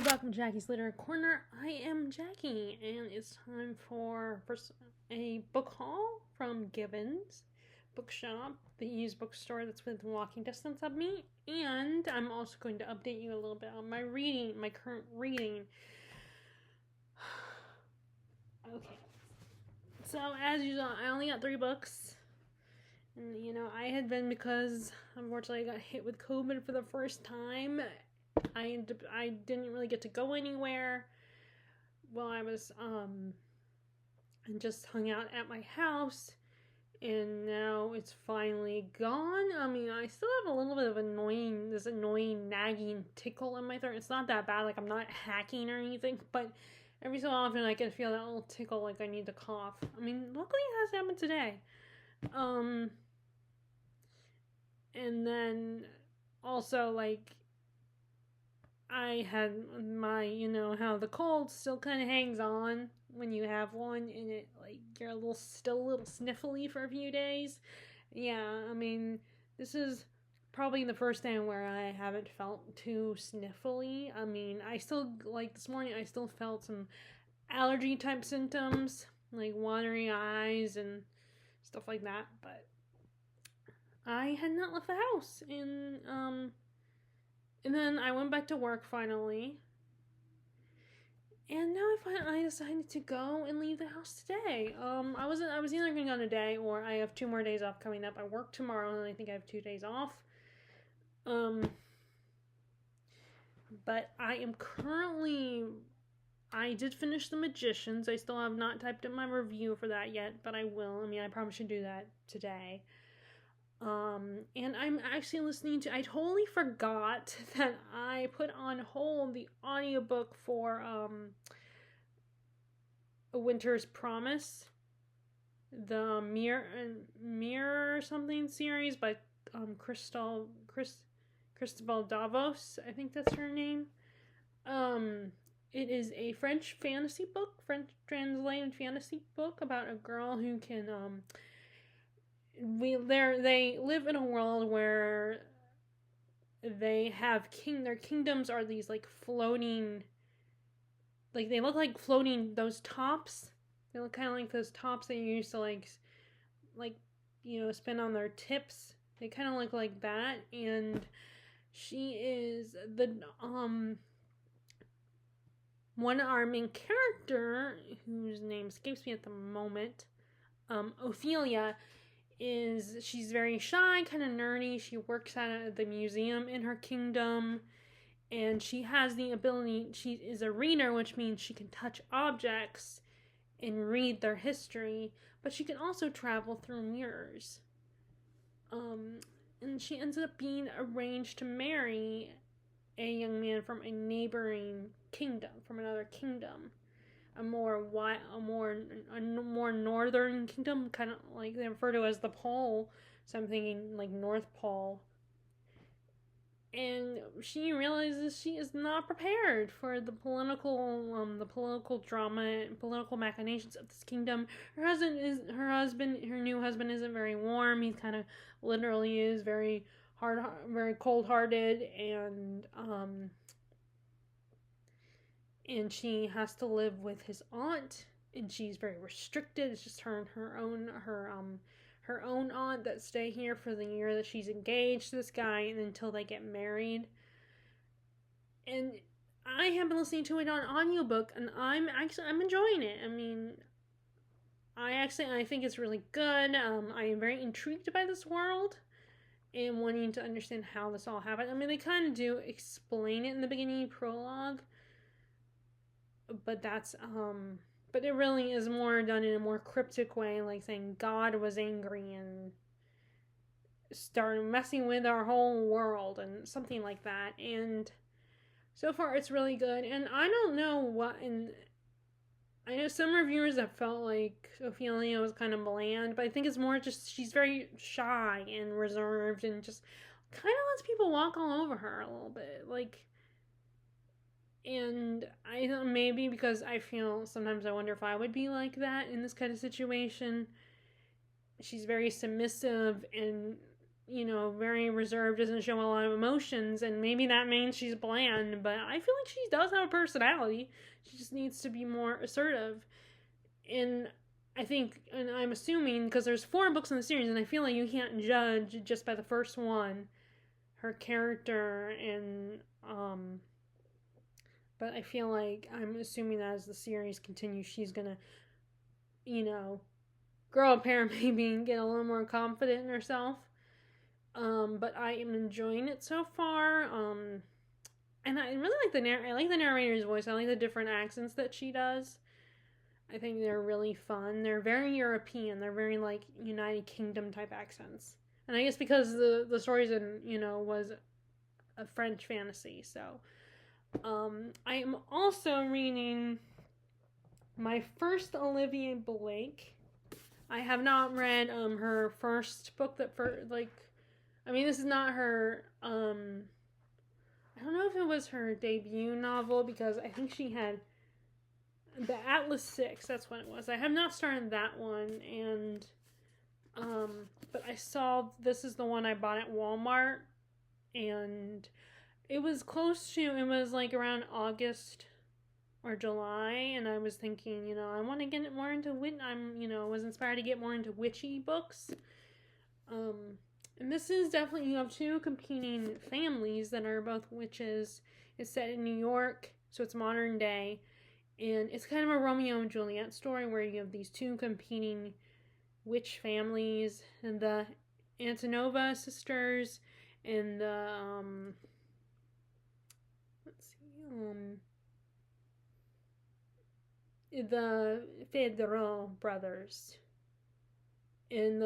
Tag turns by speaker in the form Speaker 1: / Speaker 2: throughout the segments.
Speaker 1: Welcome to Jackie's Literary Corner. I am Jackie, and it's time for a book haul from Gibbons Bookshop, the used bookstore that's within walking distance of me. And I'm also going to update you a little bit on my current reading. Okay, so as usual, I only got 3 books. And I had been, because unfortunately I got hit with COVID for the first time. I didn't really get to go anywhere while I was and just hung out at my house, and now it's finally gone. I mean, I still have a little bit of this annoying nagging tickle in my throat. It's not that bad, like I'm not hacking or anything, but every so often I can feel that little tickle, like I need to cough. I mean, luckily it has happened today. And then also, like, I had my, how the cold still kind of hangs on when you have one, and it, like, you're still a little sniffly for a few days. Yeah, I mean, this is probably the first time where I haven't felt too sniffly. I mean, I still, like, this morning, I still felt some allergy type symptoms, like watery eyes and stuff like that, but I had not left the house, and then I went back to work finally. And now I decided to go and leave the house today. I was either going to go on a day, or I have 2 more days off coming up. I work tomorrow, and I think I have 2 days off. But I did finish The Magicians. I still have not typed in my review for that yet, but I will. I mean, I probably should do that today. And I'm actually I totally forgot that I put on hold the audiobook for, A Winter's Promise, the Mirror something series by, Christabel Davos, I think that's her name. It is a French translated fantasy book about a girl who can, they live in a world where they have their kingdoms are these, like, floating, like, they look like floating, those tops. They look kind of like those tops that you used to, like spin on their tips. They kind of look like that. And she is one of our main character, whose name escapes me at the moment, Ophelia, she's very shy, kind of nerdy. She works at the museum in her kingdom, and she has the ability, she is a reader, which means she can touch objects and read their history, but she can also travel through mirrors. And she ends up being arranged to marry a young man from a neighboring kingdom, from another kingdom, a more northern kingdom, kind of like they refer to as the Pole. So I'm thinking like North Pole. And she realizes she is not prepared for the political drama and political machinations of this kingdom. Her new husband isn't very warm. He kind of literally is very very cold-hearted, and she has to live with his aunt, and she's very restricted. It's just her and her own aunt that stay here for the year that she's engaged to this guy, and until they get married. And I have been listening to it on audiobook, and I'm enjoying it. I mean, I think it's really good. I am very intrigued by this world and wanting to understand how this all happened. I mean, they kind of do explain it in the beginning prologue, but but it really is more done in a more cryptic way, like saying God was angry and started messing with our whole world and something like that. And so far it's really good. And I don't know I know some reviewers have felt like Ophelia was kind of bland, but I think it's more just she's very shy and reserved and just kind of lets people walk all over her a little bit. Like, and I don't, maybe because I feel sometimes I wonder if I would be like that in this kind of situation. She's very submissive, and very reserved, doesn't show a lot of emotions, and maybe that means she's bland, but I feel like she does have a personality. She just needs to be more assertive. And I think, and I'm assuming, because there's 4 books in the series, and I feel like you can't judge just by the first one her character, and but I feel like I'm assuming that as the series continues, she's gonna, grow a pair maybe and get a little more confident in herself. But I am enjoying it so far. And I really like I like the narrator's voice. I like the different accents that she does. I think they're really fun. They're very European. They're very like United Kingdom type accents. And I guess because the stories was a French fantasy, so I am also reading my first Olivia Blake. I have not read her first book this is not her I don't know if it was her debut novel, because I think she had the Atlas 6, that's what it was. I have not started that one, and but I saw this is the one I bought at Walmart, and it was like around August or July, and I was thinking, I want to get more into was inspired to get more into witchy books. And this is definitely, you have 2 competing families that are both witches. It's set in New York, so it's modern day, and it's kind of a Romeo and Juliet story where you have these 2 competing witch families, and the Antonova sisters and the the Fedorov brothers, and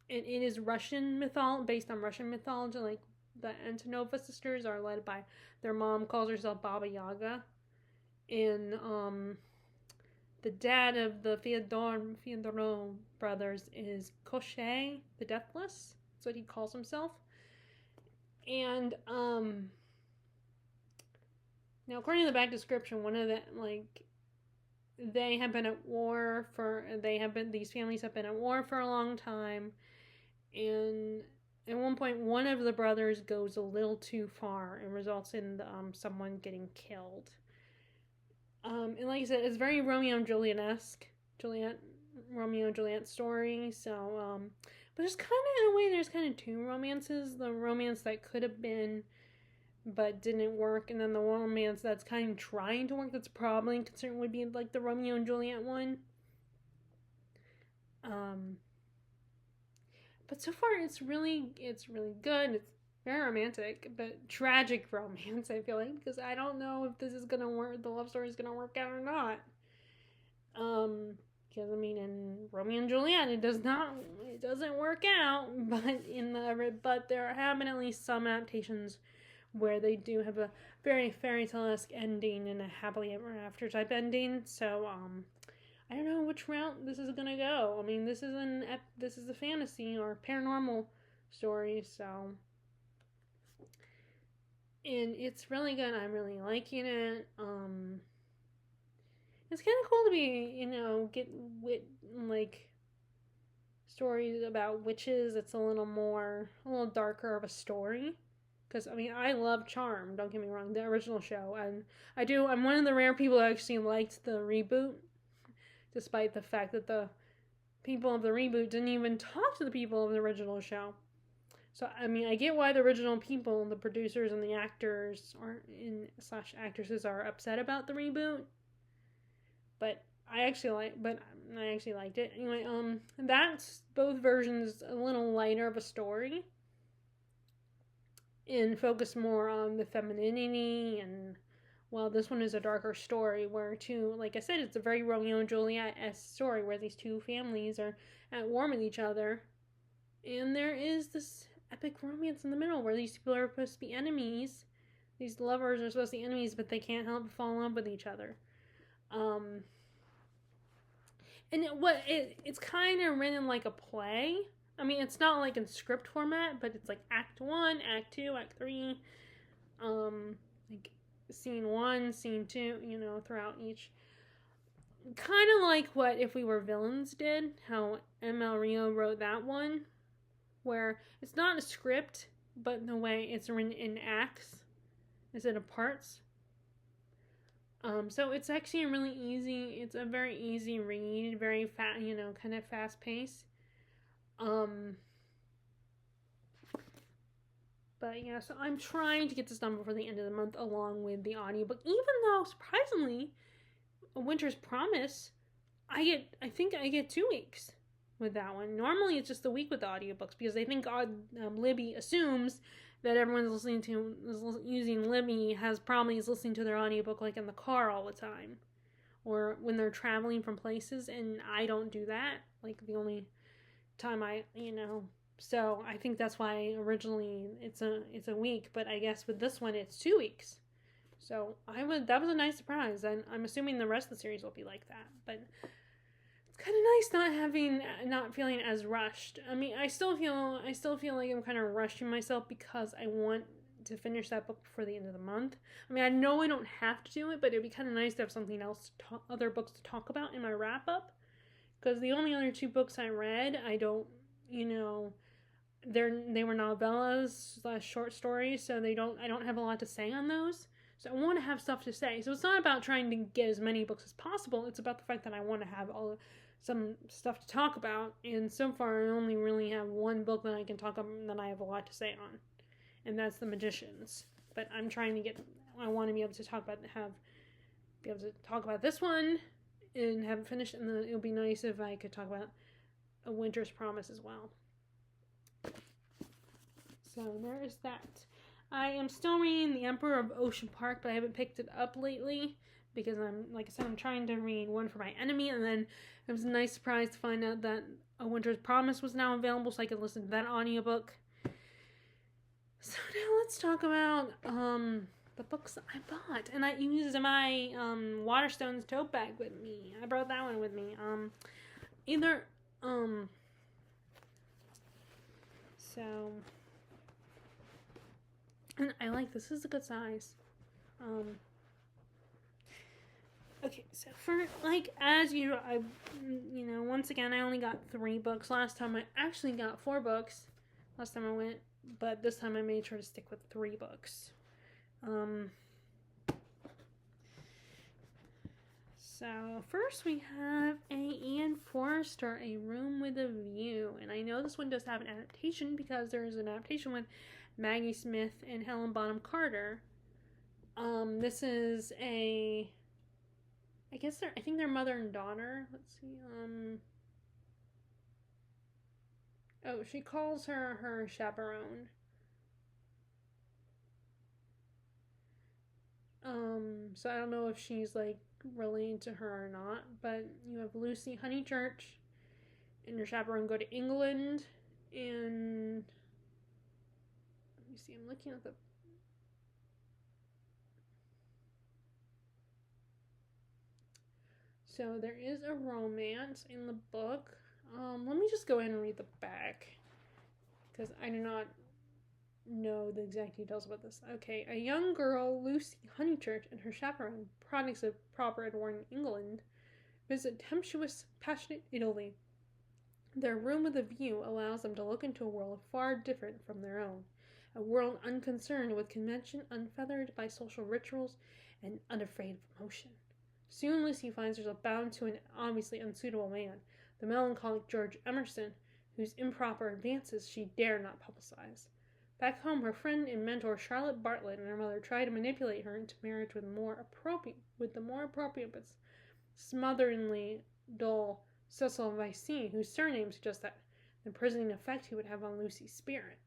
Speaker 1: and it is Russian mythology, based on Russian mythology. Like the Antonova sisters are led by their mom, calls herself Baba Yaga, and the dad of the Fyodorov brothers is Koshchei the Deathless. That's what he calls himself. And now according to the back description, one of the these families have been at war for a long time, and at one point one of the brothers goes a little too far and results in someone getting killed. And like I said, it's very Romeo and Juliet-esque, Romeo and Juliet story. So but there's kind of, in a way, there's kind of 2 romances: the romance that could have been but didn't work, and then the romance that's kind of trying to work, that's probably considered would be like the Romeo and Juliet one. But so far it's really good. It's very romantic, but tragic romance, I feel like, because I don't know if this is gonna work, the love story is gonna work out or not. Because in Romeo and Juliet, it doesn't work out, but there have been at least some adaptations where they do have a very fairy tale-esque ending and a happily ever after type ending. So I don't know which route this is gonna go. This is a fantasy or paranormal story, so, and it's really good. I'm really liking it. It's kind of cool to be, get stories about witches. It's a little darker of a story. Because, I love Charmed, don't get me wrong, the original show. And I'm one of the rare people that actually liked the reboot, despite the fact that the people of the reboot didn't even talk to the people of the original show. So, I get why the original people, the producers and the actors / actresses are upset about the reboot. But I actually liked it. Anyway, that's both versions a little lighter of a story, and focus more on the femininity, and this one is a darker story where like I said, it's a very Romeo and Juliet-esque story where these 2 families are at war with each other, and there is this epic romance in the middle where these people are supposed to be enemies. These lovers are supposed to be enemies, but they can't help but fall in love with each other. And it's kind of written like a play. It's not like in script format, but it's like Act 1, Act 2, Act 3, like Scene 1, Scene 2, throughout each. Kind of like what If We Were Villains did, how M.L. Rio wrote that one, where it's not a script, but the way it's written in acts instead of parts. So it's actually a really easy, it's a very easy read, very fast, kind of fast pace. But yeah, so I'm trying to get this done before the end of the month along with the audiobook, even though surprisingly, A Winter's Promise, I think I get 2 weeks with that one. Normally it's just a week with the audiobooks because I think Libby assumes that everyone's using Libby probably is listening to their audiobook like in the car all the time or when they're traveling from places, and I don't do that. Like the only time so I think that's why originally it's a week, but I guess with this one it's 2 weeks. So that was a nice surprise, and I'm assuming the rest of the series will be like that. But it's kind of nice not feeling as rushed. I mean, I still feel like I'm kind of rushing myself because I want to finish that book before the end of the month. I mean, I know I don't have to do it, but it'd be kind of nice to have something else, other books to talk about in my wrap up. Because the only other 2 books I read, I don't, they were novellas / short stories, so I don't have a lot to say on those. So I want to have stuff to say. So it's not about trying to get as many books as possible. It's about the fact that I want to have some stuff to talk about. And so far, I only really have 1 book that I can talk about that I have a lot to say on, and that's The Magicians. But I'm trying to I want to be able to be able to talk about this one and have it finished. And then it would be nice if I could talk about A Winter's Promise as well. So there is that. I am still reading The Emperor of Ocean Park, but I haven't picked it up lately because I'm trying to read One for My Enemy, and then it was a nice surprise to find out that A Winter's Promise was now available, so I could listen to that audiobook. So now let's talk about the books I bought, and I used my Waterstones tote bag with me. I brought that one with me. So. And I like this. This is a good size. Okay, so for as usual, once again I only got 3 books. Last time I actually got 4 books. Last time I went, but this time I made sure to stick with 3 books. So first we have Ian Forster, A Room with a View, and I know this one does have an adaptation because there is an adaptation with Maggie Smith and Helen Bonham Carter. This is I think they're mother and daughter. Let's see. She calls her chaperone. So I don't know if she's related to her or not, but you have Lucy Honeychurch and her chaperone go to England, and let me see, I'm looking at so there is a romance in the book. Let me just go ahead and read the back because I do not know the exact details about this. Okay, a young girl, Lucy Honeychurch, and her chaperone, products of proper Edwardian England, visit tempestuous, passionate Italy. Their room with a view allows them to look into a world far different from their own, a world unconcerned with convention, unfeathered by social rituals, and unafraid of emotion. Soon Lucy finds herself bound to an obviously unsuitable man, the melancholic George Emerson, whose improper advances she dare not publicize. Back home, her friend and mentor Charlotte Bartlett and her mother try to manipulate her into marriage with the more appropriate but smotheringly dull Cecil Vicey, whose surname suggests that imprisoning effect he would have on Lucy's spirit.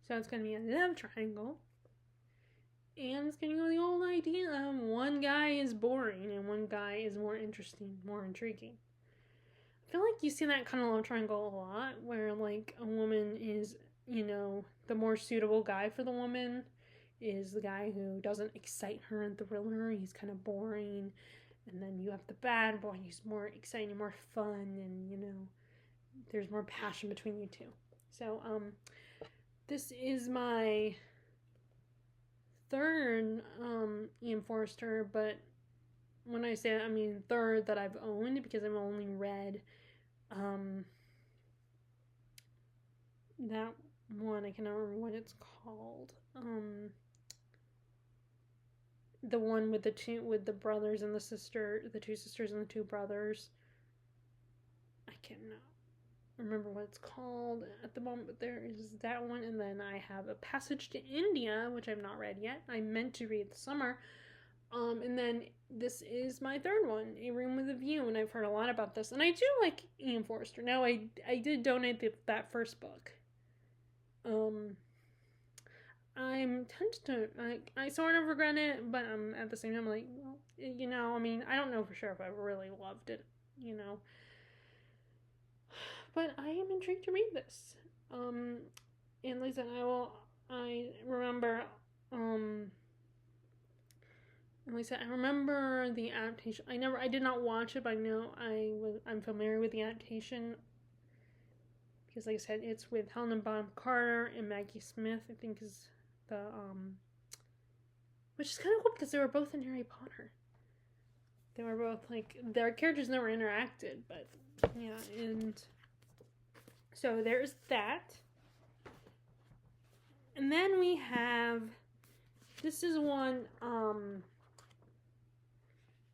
Speaker 1: So it's going to be a love triangle. And it's going to go the old idea of one guy is boring and one guy is more interesting, more intriguing. I feel like you see that kind of love triangle a lot, where a woman is, the more suitable guy for the woman is the guy who doesn't excite her and thrill her. He's kind of boring. And then you have the bad boy, he's more exciting, more fun, and, there's more passion between you two. So, this is my 3rd Ian Forster, but when I say I mean third that I've owned, because I've only read that one. I cannot remember what it's called. The one with the brothers and the two sisters and the two brothers. I cannot remember what it's called at the moment, but there is that one, and then I have A Passage to India, which I've not read yet. I meant to read this summer. And then this is my third one, A Room with a View, and I've heard a lot about this, and I do like Ian Forster. Now, I did donate that first book. I'm tempted to, I sort of regret it, but at the same time, like, well, I mean, I don't know for sure if I really loved it, but I am intrigued to read this. And like I said, I remember, like I said, I remember the adaptation. I did not watch it, but I know I'm familiar with the adaptation. Because like I said, it's with Helena Bonham Carter and Maggie Smith, I think is the, which is kind of cool because they were both in Harry Potter. They were both, like, their characters never interacted, but, yeah, and so there's that. And then we have, this is one,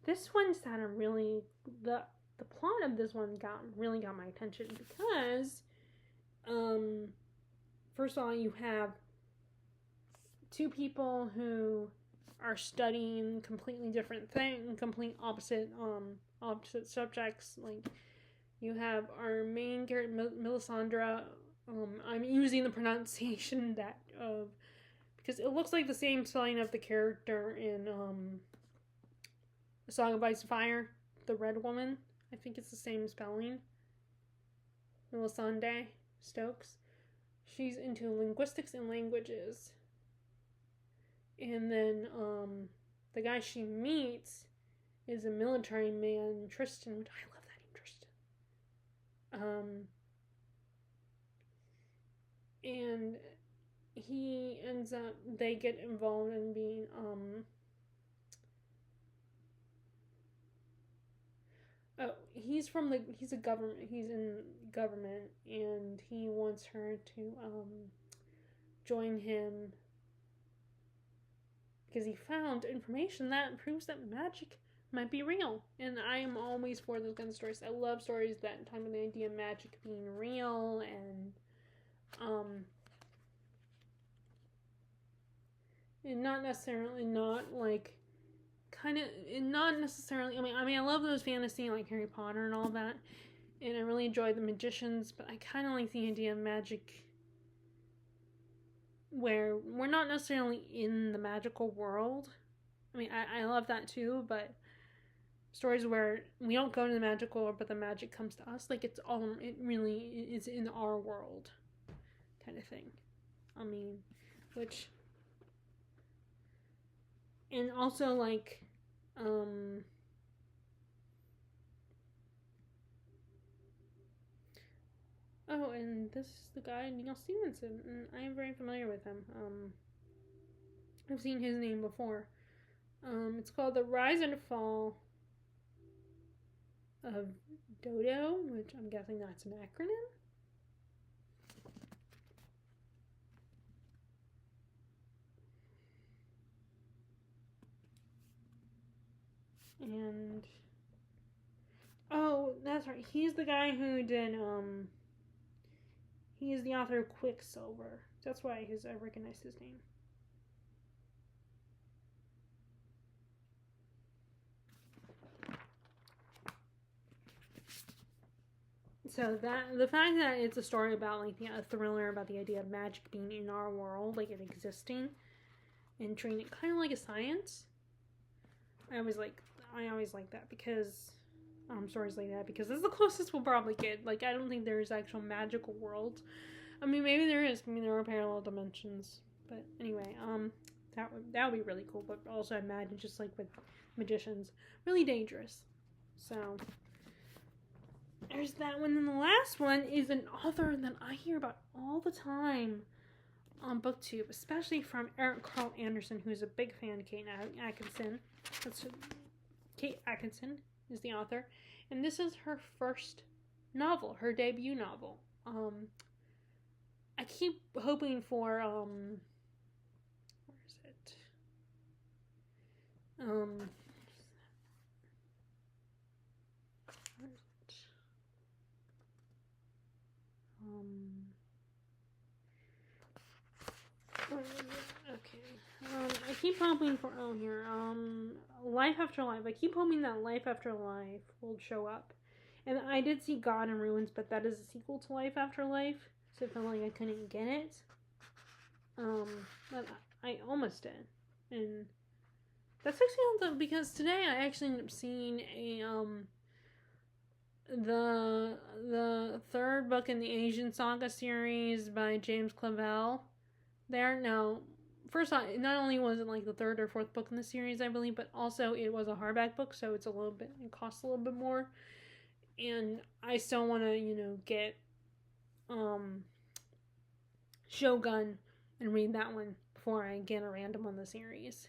Speaker 1: this one sounded really, the plot of this one really got my attention because, first of all, you have two people who are studying completely different things, complete opposite subjects. Like, you have our main character, Melisandre. I'm using the pronunciation because it looks like the same spelling of the character in A Song of Ice and Fire, the Red Woman. I think it's the same spelling. Melisandre Stokes. She's into linguistics and languages. And then the guy she meets is a military man, Tristan, which I love that name, Tristan. And he ends up, they get involved in being, he's in government, and he wants her to, join him because he found information that proves that magic might be real. And I am always for those kind of stories. I love stories that talk about the idea of magic being real, and not necessarily I mean, I love those fantasy, like Harry Potter and all that, and I really enjoy The Magicians, but I kind of like the idea of magic where we're not necessarily in the magical world. I mean, I love that too, but stories where we don't go to the magical world, but the magic comes to us, like it really is in our world kind of thing. I mean, and also, like, oh, and this is the guy, Neal Stephenson, and I am very familiar with him. I've seen his name before. It's called The Rise and Fall of Dodo, which I'm guessing that's an acronym. And oh, that's right. He's the guy who did he is the author of Quicksilver. That's why I recognize his name. So the fact that it's a story about, like, a thriller about the idea of magic being in our world, like it existing, and treating it kind of like a science. I always like that because stories like that, because it's the closest we'll probably get. Like, I don't think there's actual magical worlds. I mean, maybe there is. I mean, there are parallel dimensions. But anyway, that would be really cool. But also, I imagine, just like with magicians, really dangerous. So there's that one. And the last one is an author that I hear about all the time on BookTube, especially from Eric Carl Anderson, who's a big fan of Kate Atkinson. Kate Atkinson is the author, and this is her first novel, her debut novel. I keep hoping for where is it? Where is it? Okay. I keep hoping for Life After Life. I keep hoping that Life After Life will show up. And I did see God in Ruins, but that is a sequel to Life After Life, so it felt like I couldn't get it. But I almost did. And that's actually because today I actually ended up seeing the third book in the Asian Saga series by James Clavell. There now, first off, not only was it like the third or fourth book in the series, I believe, but also it was a hardback book, so it costs a little bit more. And I still want to, get Shogun and read that one before I get a random on the series.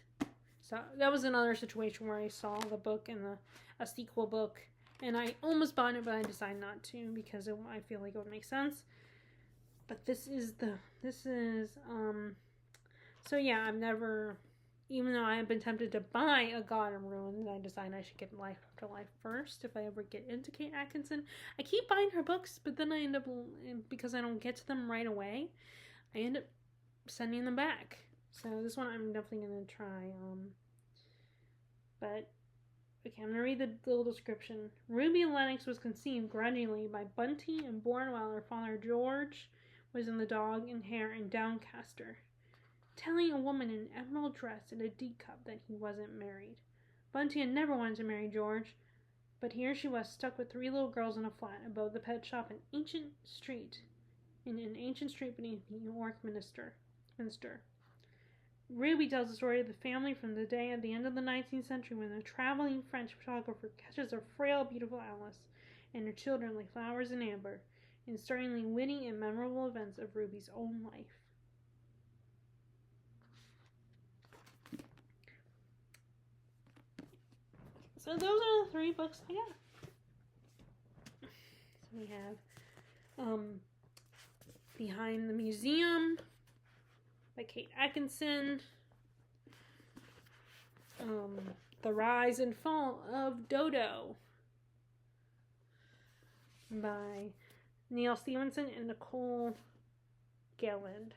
Speaker 1: So that was another situation where I saw the book and a sequel book, and I almost bought it, but I decided not to because I feel like it would make sense. But so yeah, I've never, even though I have been tempted to buy A God in Ruins, I decided I should get Life After Life first if I ever get into Kate Atkinson. I keep buying her books, but then I end up, because I don't get to them right away, I end up sending them back. So this one I'm definitely going to try. But, okay, I'm going to read the little description. Ruby Lennox was conceived grudgingly by Bunty and born while her father George was in the Dog and Hare in Doncaster, telling a woman in an emerald dress and a teacup that he wasn't married. Bunty had never wanted to marry George, but here she was stuck with 3 little girls in a flat above the pet shop in an ancient street beneath the York Minster. Ruby tells the story of the family from the day at the end of the 19th century when a traveling French photographer catches a frail, beautiful Alice and her children like flowers in amber, in startlingly witty and memorable events of Ruby's own life. So those are the 3 books I got. So we have Behind the Museum by Kate Atkinson, The Rise and Fall of Dodo by Neil Stevenson and Nicole Gilland.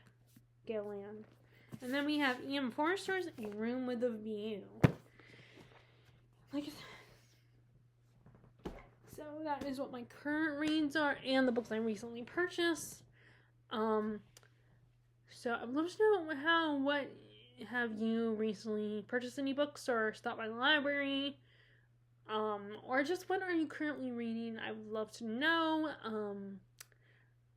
Speaker 1: And then we have E.M. Forster's A Room with a View. So that is what my current reads are and the books I recently purchased. So I'd love to know what have you recently purchased any books or stopped by the library? Or just what are you currently reading? I would love to know.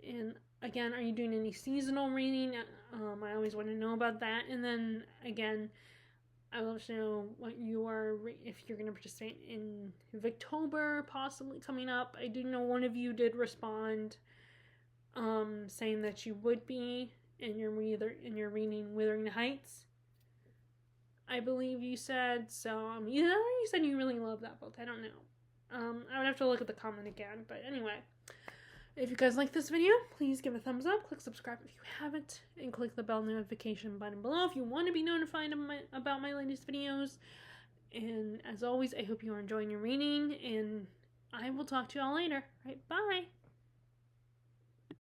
Speaker 1: And again, are you doing any seasonal reading? I always want to know about that. And then again, I would love to know what you are, if you're going to participate in Victober possibly coming up. I do know one of you did respond, saying that you would be, and you're reading Wuthering Heights, I believe you said. So you said you really love that book. I don't know. I would have to look at the comment again. But anyway, if you guys like this video, please give a thumbs up, click subscribe if you haven't, and click the bell notification button below if you want to be notified about my latest videos. And as always, I hope you are enjoying your reading, and I will talk to you all later. All right, bye!